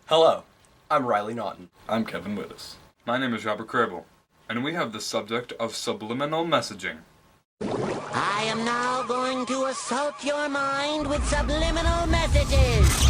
Hello, I'm Riley Naughton. I'm Kevin Willis. My name is Robert Crable, and we have the subject of subliminal messaging. I am now going to assault your mind with subliminal messages.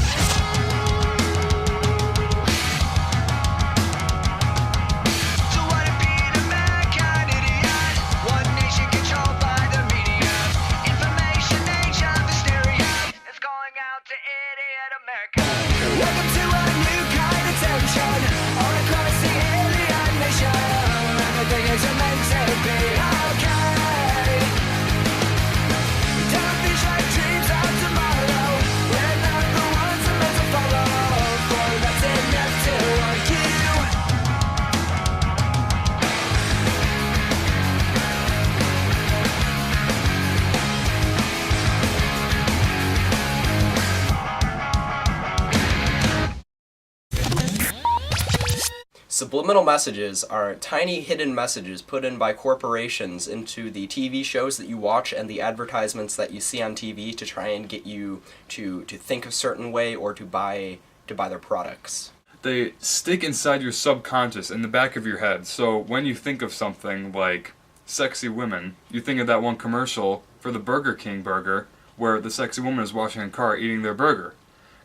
Subliminal messages are tiny hidden messages put in by corporations into the TV shows that you watch and the advertisements that you see on TV to try and get you to think a certain way or to buy their products. They stick inside your subconscious in the back of your head, so when you think of something like sexy women, you think of that one commercial for the Burger King burger where the sexy woman is washing a car eating their burger.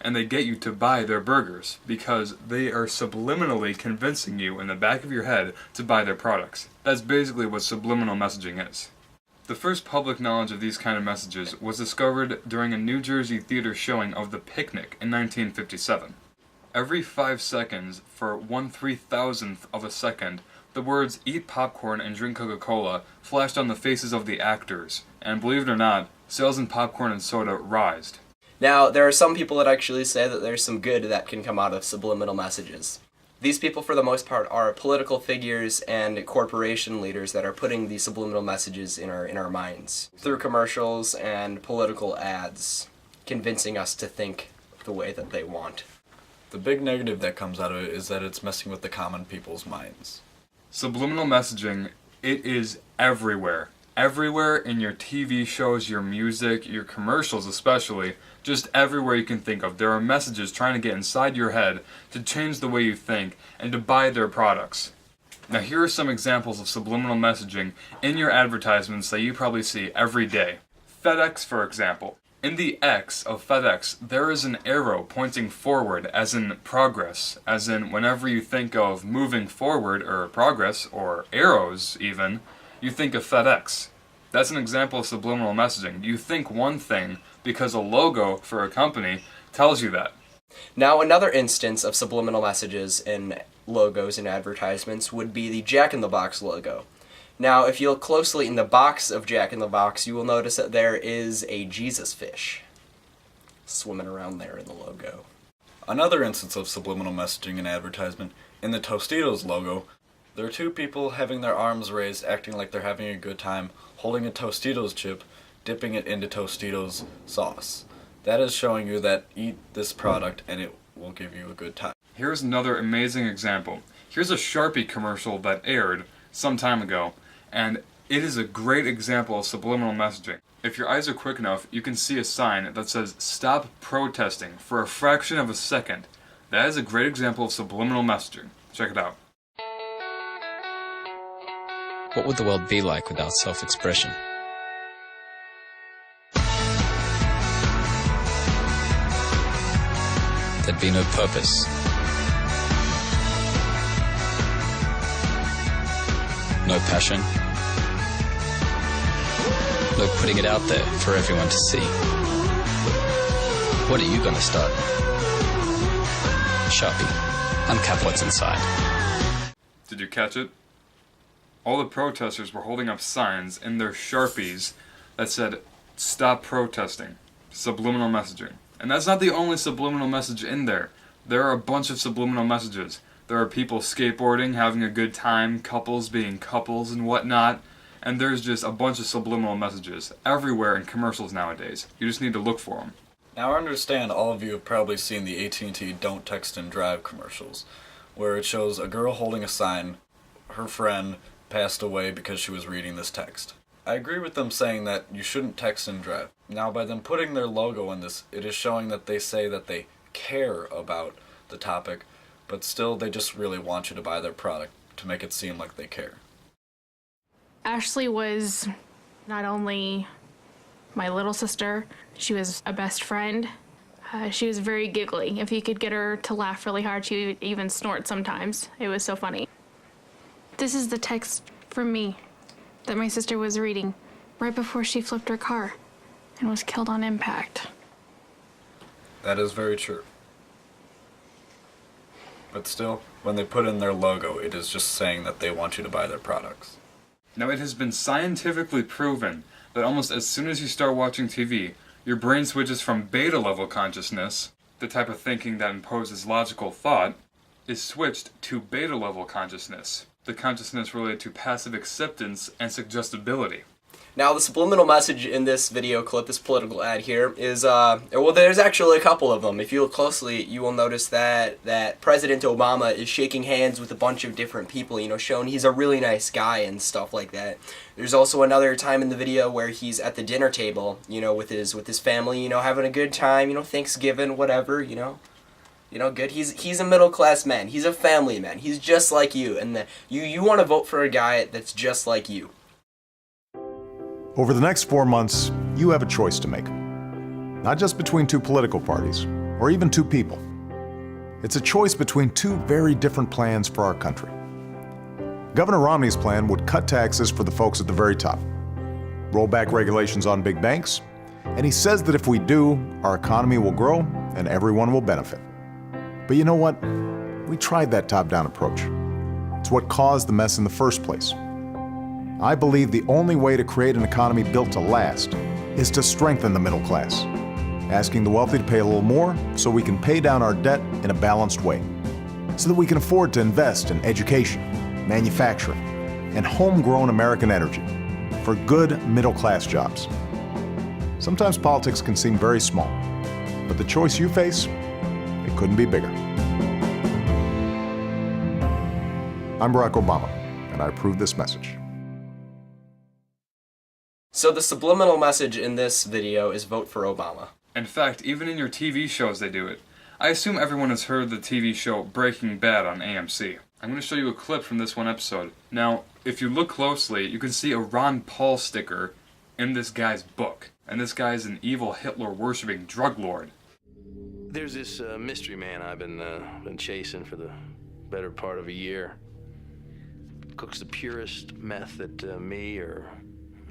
And they get you to buy their burgers because they are subliminally convincing you in the back of your head to buy their products. That's basically what subliminal messaging is. The first public knowledge of these kind of messages was discovered during a New Jersey theater showing of The Picnic in 1957. Every 5 seconds, for 1/3000th of a second, the words "eat popcorn and drink Coca-Cola" flashed on the faces of the actors, and believe it or not, sales in popcorn and soda rised. Now, there are some people that actually say that there's some good that can come out of subliminal messages. These people, for the most part, are political figures and corporation leaders that are putting these subliminal messages in our minds through commercials and political ads, convincing us to think the way that they want. The big negative that comes out of it is that it's messing with the common people's minds. Subliminal messaging, it is everywhere. Everywhere in your TV shows, your music, your commercials especially, just everywhere you can think of. There are messages trying to get inside your head to change the way you think and to buy their products. Now here are some examples of subliminal messaging in your advertisements that you probably see every day. FedEx, for example. In the X of FedEx, there is an arrow pointing forward, as in progress, as in whenever you think of moving forward or progress, or arrows even, you think of FedEx. That's an example of subliminal messaging. You think one thing because a logo for a company tells you that. Now, another instance of subliminal messages in logos and advertisements would be the Jack in the Box logo. Now, if you look closely in the box of Jack in the Box, you will notice that there is a Jesus fish swimming around there in the logo. Another instance of subliminal messaging in advertisement, in the Tostitos logo, there are two people having their arms raised, acting like they're having a good time, holding a Tostitos chip, dipping it into Tostitos sauce. That is showing you that eat this product and it will give you a good time. Here's another amazing example. Here's a Sharpie commercial that aired some time ago, and it is a great example of subliminal messaging. If your eyes are quick enough, you can see a sign that says "Stop protesting" for a fraction of a second. That is a great example of subliminal messaging. Check it out. What would the world be like without self-expression? There'd be no purpose. No passion. No putting it out there for everyone to see. What are you gonna start? Sharpie, uncap what's inside. Did you catch it? All the protesters were holding up signs in their Sharpies that said, "Stop protesting." Subliminal messaging. And that's not the only subliminal message in there. There are a bunch of subliminal messages. There are people skateboarding, having a good time, couples being couples and whatnot, and there's just a bunch of subliminal messages everywhere in commercials nowadays. You just need to look for them. Now I understand all of you have probably seen the AT&T Don't Text and Drive commercials, where it shows a girl holding a sign, her friend passed away because she was reading this text. I agree with them saying that you shouldn't text and drive. Now by them putting their logo in this, it is showing that they say that they care about the topic, but still they just really want you to buy their product to make it seem like they care. Ashley was not only my little sister, she was a best friend. She was very giggly. If you could get her to laugh really hard, she would even snort sometimes. It was so funny. This is the text from me that my sister was reading right before she flipped her car and was killed on impact. That is very true. But still, when they put in their logo, it is just saying that they want you to buy their products. Now, it has been scientifically proven that almost as soon as you start watching TV, your brain switches from beta level consciousness, the type of thinking that imposes logical thought, is switched to beta level consciousness, the consciousness related to passive acceptance and suggestibility. Now, the subliminal message in this video clip, this political ad here, is, well, there's actually a couple of them. If you look closely, you will notice that President Obama is shaking hands with a bunch of different people, you know, showing he's a really nice guy and stuff like that. There's also another time in the video where he's at the dinner table, you know, with his family, you know, having a good time, you know, Thanksgiving, whatever, you know, good. He's a middle-class man. He's a family man. He's just like you, and you want to vote for a guy that's just like you. Over the next 4 months, you have a choice to make. Not just between two political parties, or even two people. It's a choice between two very different plans for our country. Governor Romney's plan would cut taxes for the folks at the very top, roll back regulations on big banks, and he says that if we do, our economy will grow and everyone will benefit. But you know what? We tried that top-down approach. It's what caused the mess in the first place. I believe the only way to create an economy built to last is to strengthen the middle class, asking the wealthy to pay a little more so we can pay down our debt in a balanced way, so that we can afford to invest in education, manufacturing, and homegrown American energy for good middle-class jobs. Sometimes politics can seem very small, but the choice you face, it couldn't be bigger. I'm Barack Obama, and I approve this message. So the subliminal message in this video is vote for Obama. In fact, even in your TV shows they do it. I assume everyone has heard the TV show Breaking Bad on AMC. I'm going to show you a clip from this one episode. Now, if you look closely, you can see a Ron Paul sticker in this guy's book. And this guy is an evil Hitler-worshipping drug lord. There's this mystery man I've been chasing for the better part of a year. Cooks the purest meth that me or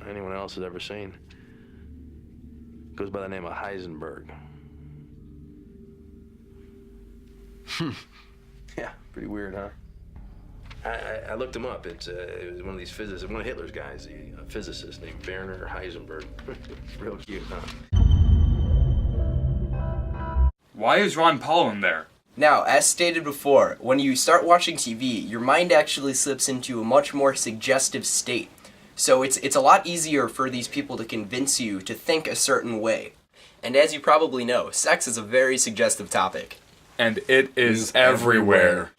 anyone else has ever seen. Goes by the name of Heisenberg. Yeah, pretty weird, huh? I looked him up. It was one of these physicists, one of Hitler's guys, a physicist named Werner Heisenberg. Real cute, huh? Why is Ron Paul in there? Now, as stated before, when you start watching TV, your mind actually slips into a much more suggestive state. So it's a lot easier for these people to convince you to think a certain way. And as you probably know, sex is a very suggestive topic. And it is everywhere.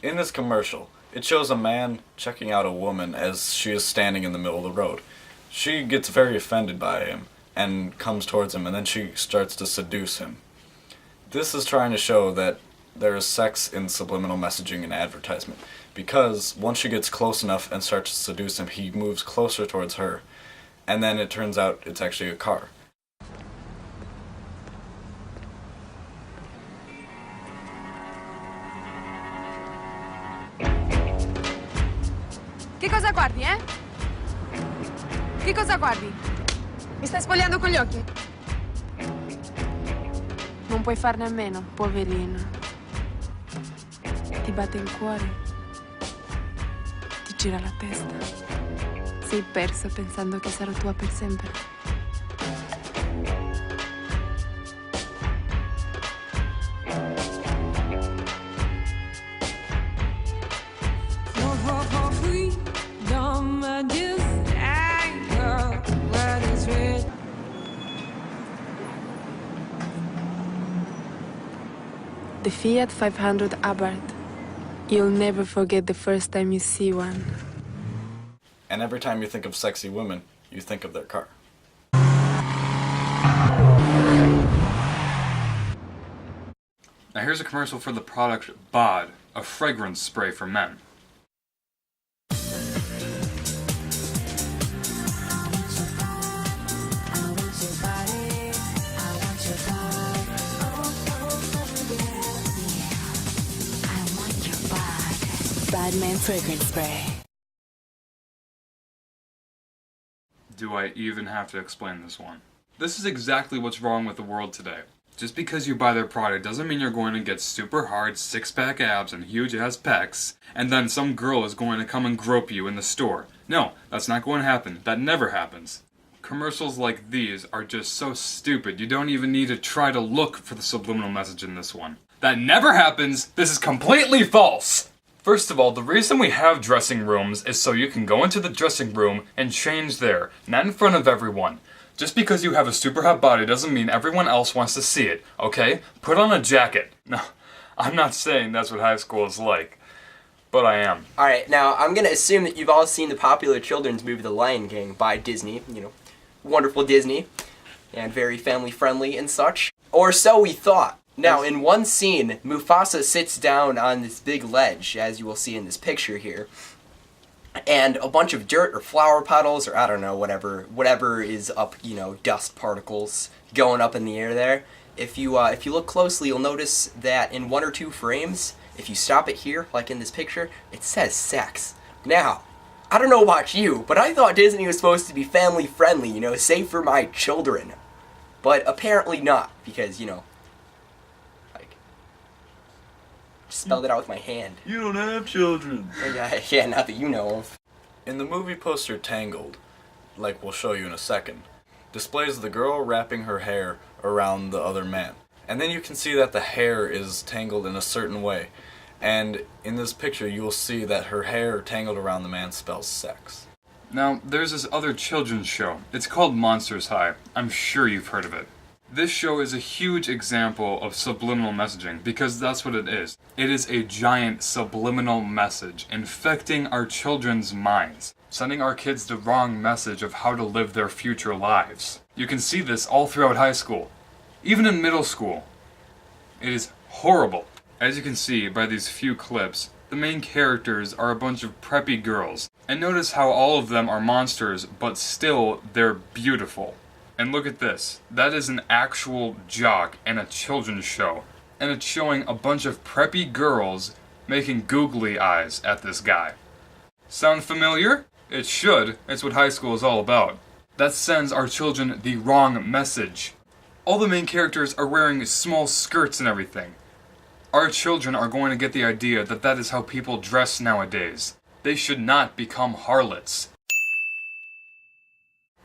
In this commercial, it shows a man checking out a woman as she is standing in the middle of the road. She gets very offended by him and comes towards him, and then she starts to seduce him. This is trying to show that there is sex in subliminal messaging and advertisement, because once she gets close enough and starts to seduce him, he moves closer towards her, and then it turns out it's actually a car. Che cosa guardi, eh? Che cosa guardi? Mi stai spogliando con gli occhi? Non puoi farne a meno, poverina. Ti batte il cuore. Ti gira la testa. Sei persa pensando che sarò tua per sempre. The Fiat 500 Abarth. You'll never forget the first time you see one. And every time you think of sexy women, you think of their car. Now here's a commercial for the product Bod, a fragrance spray for men. Badman fragrance spray. Do I even have to explain this one? This is exactly what's wrong with the world today. Just because you buy their product doesn't mean you're going to get super hard six-pack abs and huge-ass pecs, and then some girl is going to come and grope you in the store. No, that's not going to happen. That never happens. Commercials like these are just so stupid, you don't even need to try to look for the subliminal message in this one. That never happens! This is completely false! First of all, the reason we have dressing rooms is so you can go into the dressing room and change there, not in front of everyone. Just because you have a super hot body doesn't mean everyone else wants to see it, okay? Put on a jacket. No, I'm not saying that's what high school is like, but I am. Alright, now I'm going to assume that you've all seen the popular children's movie The Lion King by Disney, wonderful Disney, and very family friendly and such. Or so we thought. Now, in one scene, Mufasa sits down on this big ledge, as you will see in this picture here, and a bunch of dirt or flower petals, or I don't know, whatever is up, dust particles going up in the air there. If you look closely, you'll notice that in one or two frames, if you stop it here, like in this picture, it says sex. Now, I don't know about you, but I thought Disney was supposed to be family friendly, safe for my children. But apparently not, because, spelled it out with my hand. You don't have children. Yeah, not that you know of. In the movie poster Tangled, like we'll show you in a second, displays the girl wrapping her hair around the other man. And then you can see that the hair is tangled in a certain way. And in this picture you will see that her hair tangled around the man spells sex. Now, there's this other children's show. It's called Monsters High. I'm sure you've heard of it. This show is a huge example of subliminal messaging, because that's what it is. It is a giant subliminal message, infecting our children's minds, sending our kids the wrong message of how to live their future lives. You can see this all throughout high school, even in middle school. It is horrible. As you can see by these few clips, the main characters are a bunch of preppy girls, and notice how all of them are monsters, but still they're beautiful. And look at this. That is an actual jock in a children's show. And it's showing a bunch of preppy girls making googly eyes at this guy. Sound familiar? It should. It's what high school is all about. That sends our children the wrong message. All the main characters are wearing small skirts and everything. Our children are going to get the idea that that is how people dress nowadays. They should not become harlots.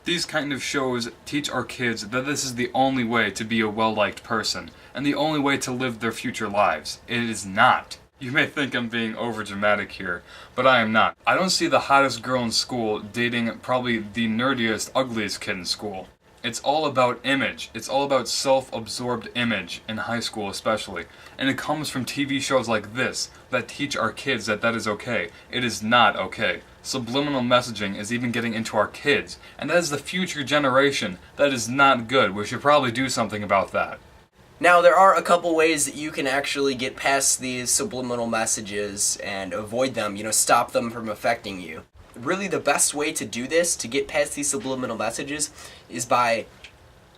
These kind of shows teach our kids that this is the only way to be a well-liked person, and the only way to live their future lives. It is not. You may think I'm being overdramatic here, but I am not. I don't see the hottest girl in school dating probably the nerdiest, ugliest kid in school. It's all about image. It's all about self-absorbed image, in high school especially. And it comes from TV shows like this that teach our kids that that is okay. It is not okay. Subliminal messaging is even getting into our kids, and that is the future generation. That is not good. We should probably do something about that. Now, there are a couple ways that you can actually get past these subliminal messages and avoid them, stop them from affecting you. Really, the best way to do this, to get past these subliminal messages, is by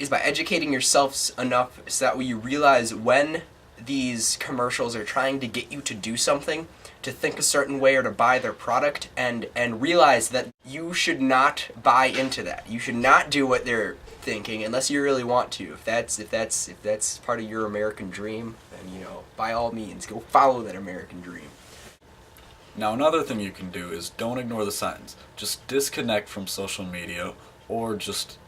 educating yourselves enough so that you realize when these commercials are trying to get you to do something, to think a certain way or to buy their product, and realize that you should not buy into that. You should not do what they're thinking unless you really want to. If that's part of your American dream, then by all means go follow that American dream. Now another thing you can do is don't ignore the signs. Just disconnect from social media or just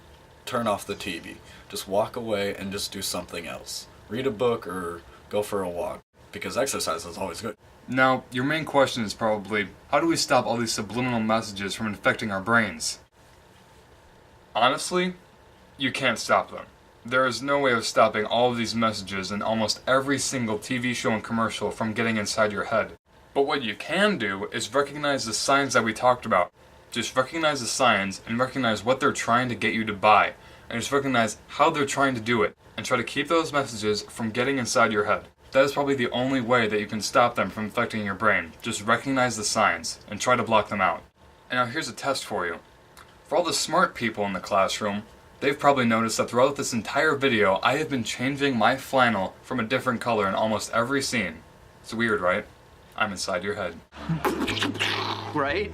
turn off the TV. Just walk away and just do something else. Read a book or go for a walk, because exercise is always good. Now, your main question is probably, how do we stop all these subliminal messages from infecting our brains? Honestly, you can't stop them. There is no way of stopping all of these messages in almost every single TV show and commercial from getting inside your head. But what you can do is recognize the signs that we talked about. Just recognize the signs and recognize what they're trying to get you to buy. And just recognize how they're trying to do it. And try to keep those messages from getting inside your head. That is probably the only way that you can stop them from infecting your brain. Just recognize the signs and try to block them out. And now here's a test for you. For all the smart people in the classroom, they've probably noticed that throughout this entire video, I have been changing my flannel from a different color in almost every scene. It's weird, right? I'm inside your head. Right?